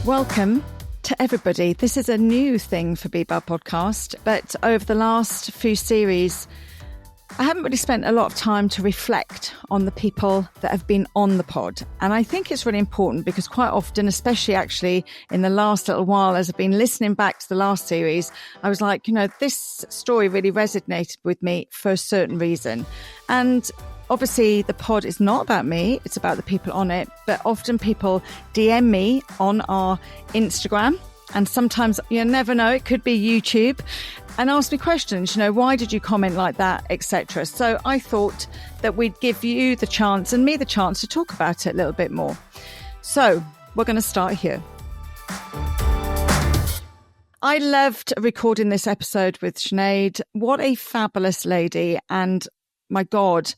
Welcome to everybody. This is a new thing for BBAR Podcast, but over the last few series, I haven't really spent a lot of time to reflect on the people that have been on the pod. And I think it's really important because quite often, especially actually in the last little while, as I've been listening back to the last series, I was like, this story really resonated with me for a certain reason. And obviously, the pod is not about me, it's about the people on it. But often people DM me on our Instagram, and sometimes you never know, it could be YouTube, and ask me questions, why did you comment like that, etc. So I thought that we'd give you the chance and me the chance to talk about it a little bit more. So we're going to start here. I loved recording this episode with Sinead. What a fabulous lady. And my God,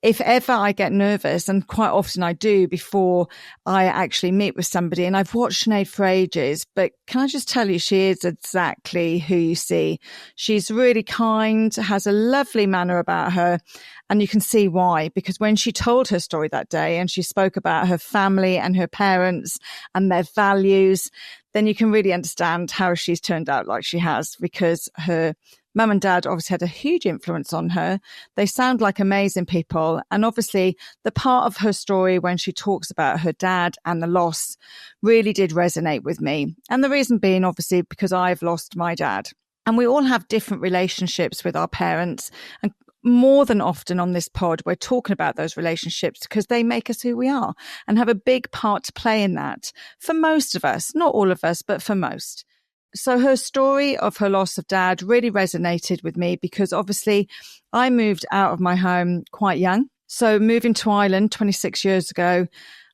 if ever I get nervous, and quite often I do before I actually meet with somebody, and I've watched Sinead for ages, but can I just tell you, she is exactly who you see. She's really kind, has a lovely manner about her, and you can see why, because when she told her story that day and she spoke about her family and her parents and their values, then you can really understand how she's turned out like she has, because her Mum and Dad obviously had a huge influence on her. They sound like amazing people. And obviously the part of her story when she talks about her dad and the loss really did resonate with me. And the reason being, obviously, because I've lost my dad. And we all have different relationships with our parents. And more than often on this pod, we're talking about those relationships because they make us who we are and have a big part to play in that for most of us, not all of us, but for most. So her story of her loss of dad really resonated with me because obviously I moved out of my home quite young. So moving to Ireland 26 years ago,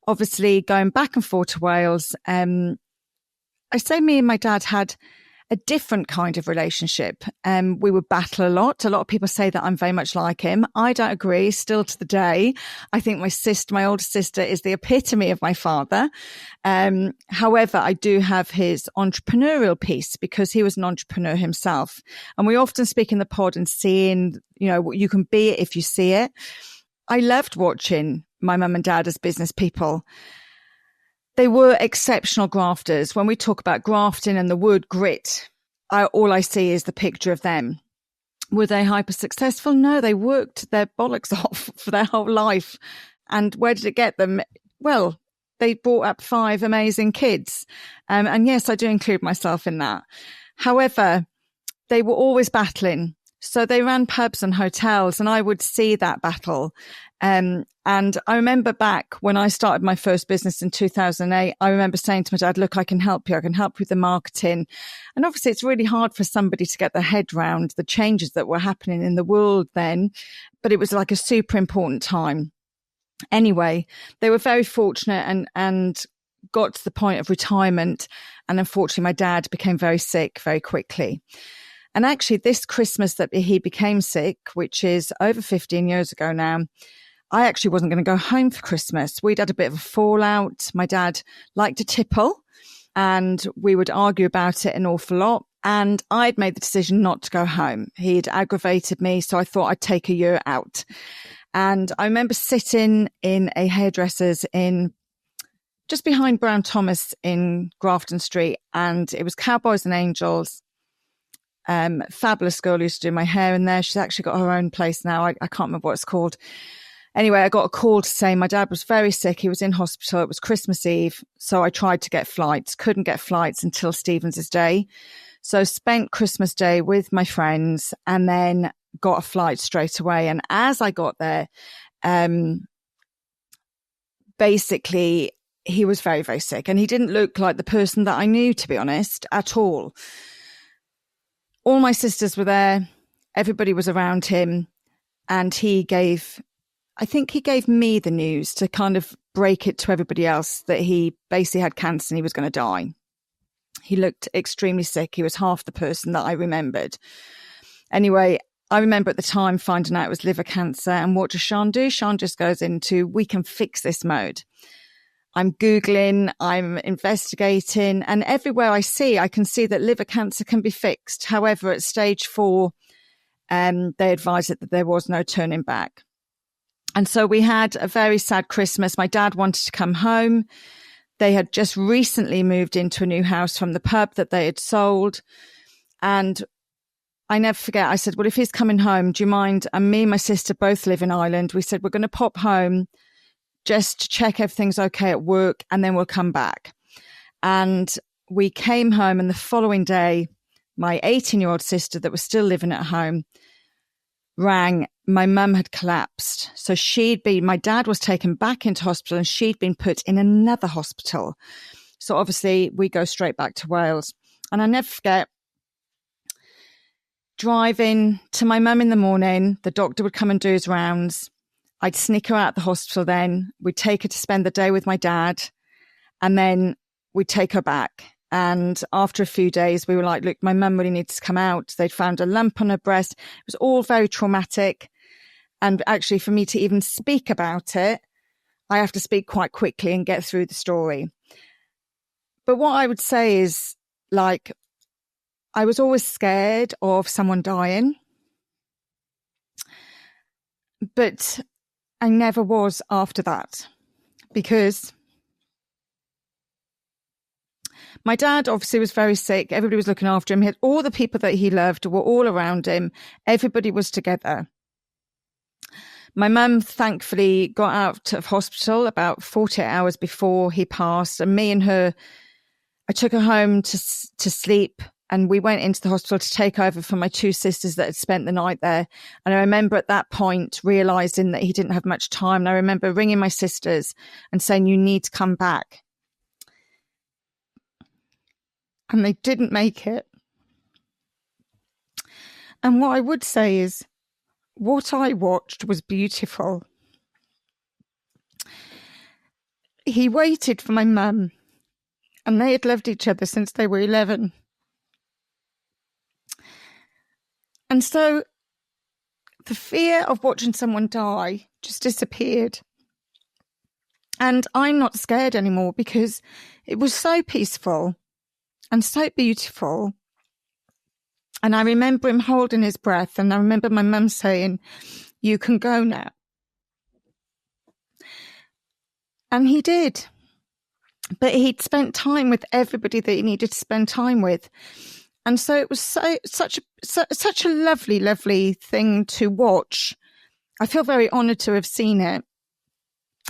obviously going back and forth to Wales, I say me and my dad had a different kind of relationship. We would battle a lot. A lot of people say that I'm very much like him. I don't agree still to the day. I think my older sister is the epitome of my father. However, I do have his entrepreneurial piece because he was an entrepreneur himself. And we often speak in the pod and seeing, you can be it if you see it. I loved watching my mum and dad as business people. They were exceptional grafters. When we talk about grafting and the word grit, all I see is the picture of them. Were they hyper successful? No, they worked their bollocks off for their whole life. And where did it get them? Well, they brought up 5 amazing kids. And yes, I do include myself in that. However, they were always battling. So they ran pubs and hotels, and I would see that battle. And I remember back when I started my first business in 2008, I remember saying to my dad, look, I can help you. I can help with the marketing. And obviously it's really hard for somebody to get their head around the changes that were happening in the world then, but it was like a super important time. Anyway, they were very fortunate and got to the point of retirement. And unfortunately, my dad became very sick very quickly. And actually this Christmas that he became sick, which is over 15 years ago now, I actually wasn't going to go home for Christmas. We'd had a bit of a fallout. My dad liked to tipple and we would argue about it an awful lot. And I'd made the decision not to go home. He'd aggravated me, so I thought I'd take a year out. And I remember sitting in a hairdresser's just behind Brown Thomas in Grafton Street, and it was Cowboys and Angels. Fabulous girl used to do my hair in there. She's actually got her own place now. I can't remember what it's called. Anyway, I got a call to say my dad was very sick. He was in hospital. It was Christmas Eve. So I tried to get flights, couldn't get flights until Stephen's Day. So spent Christmas Day with my friends and then got a flight straight away. And as I got there, basically he was very, very sick and he didn't look like the person that I knew, to be honest, at all. All my sisters were there. Everybody was around him. And I think he gave me the news to kind of break it to everybody else that he basically had cancer and he was going to die. He looked extremely sick. He was half the person that I remembered. Anyway, I remember at the time finding out it was liver cancer. And what does Sian do? Sian just goes into, we can fix this mode. I'm Googling, I'm investigating, and everywhere I can see that liver cancer can be fixed. However, at stage 4, they advised that there was no turning back. And so we had a very sad Christmas. My dad wanted to come home. They had just recently moved into a new house from the pub that they had sold. And I never forget, I said, well, if he's coming home, do you mind? And me and my sister both live in Ireland. We said, we're going to pop home just to check everything's okay at work, and then we'll come back. And we came home, and the following day, my 18-year-old sister that was still living at home rang. My mum had collapsed. So my dad was taken back into hospital, and she'd been put in another hospital. So obviously we go straight back to Wales. And I never forget driving to my mum in the morning. The doctor would come and do his rounds. I'd sneak her out of the hospital then. We'd take her to spend the day with my dad, and then we'd take her back. And after a few days, we were like, look, my mum really needs to come out. They'd found a lump on her breast. It was all very traumatic. And actually, for me to even speak about it, I have to speak quite quickly and get through the story. But what I would say is, like, I was always scared of someone dying, but I never was after that, because my dad obviously was very sick. Everybody was looking after him. He had all the people that he loved were all around him. Everybody was together. My mum thankfully got out of hospital about 48 hours before he passed, and me and her, I took her home to sleep. And we went into the hospital to take over for my two sisters that had spent the night there. And I remember at that point realising that he didn't have much time. And I remember ringing my sisters and saying, you need to come back. And they didn't make it. And what I would say is, what I watched was beautiful. He waited for my mum, and they had loved each other since they were 11. And so the fear of watching someone die just disappeared. And I'm not scared anymore, because it was so peaceful and so beautiful. And I remember him holding his breath, and I remember my mum saying, you can go now. And he did. But he'd spent time with everybody that he needed to spend time with. And so it was such a lovely, lovely thing to watch. I feel very honoured to have seen it.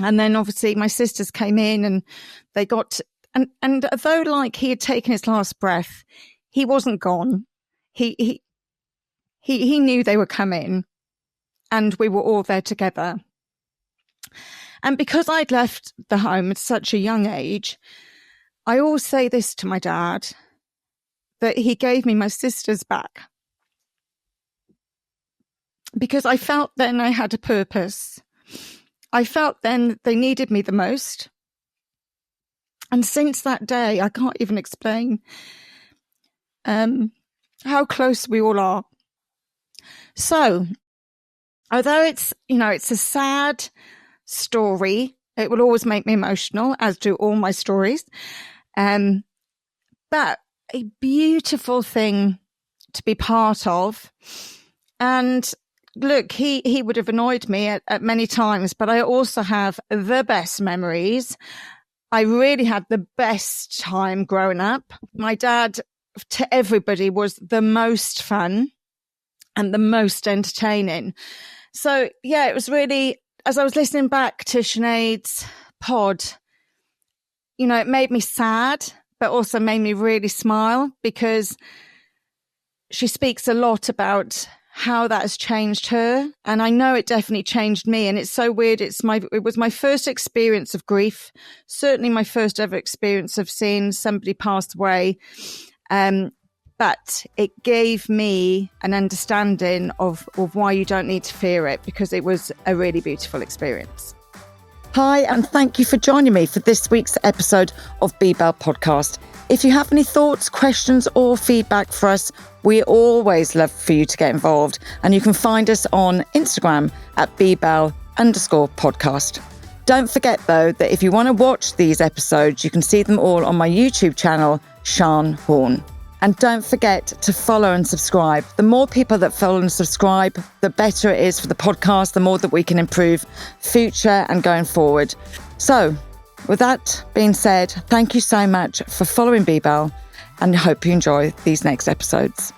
And then obviously my sisters came in, and they got, and although like he had taken his last breath, he wasn't gone. He knew they were coming, and we were all there together. And because I'd left the home at such a young age, I always say this to my dad, that he gave me my sisters back, because I felt then I had a purpose. I felt then they needed me the most. And since that day, I can't even explain how close we all are. So, although it's a sad story, it will always make me emotional, as do all my stories. But a beautiful thing to be part of. And look, he would have annoyed me at many times, but I also have the best memories. I really had the best time growing up. My dad, to everybody, was the most fun and the most entertaining. So yeah, it was really, as I was listening back to Sinead's pod, it made me sad, but also made me really smile, because she speaks a lot about how that has changed her. And I know it definitely changed me. And it's so weird. It was my first experience of grief, certainly my first ever experience of seeing somebody pass away. But it gave me an understanding of why you don't need to fear it, because it was a really beautiful experience. Hi, and thank you for joining me for this week's episode of Be Bell Podcast. If you have any thoughts, questions, or feedback for us, we always love for you to get involved. And you can find us on Instagram at @bbell_podcast. Don't forget, though, that if you want to watch these episodes, you can see them all on my YouTube channel, Sian Horn. And don't forget to follow and subscribe. The more people that follow and subscribe, the better it is for the podcast, the more that we can improve future and going forward. So With that being said, thank you so much for following Be Bell, and I hope you enjoy these next episodes.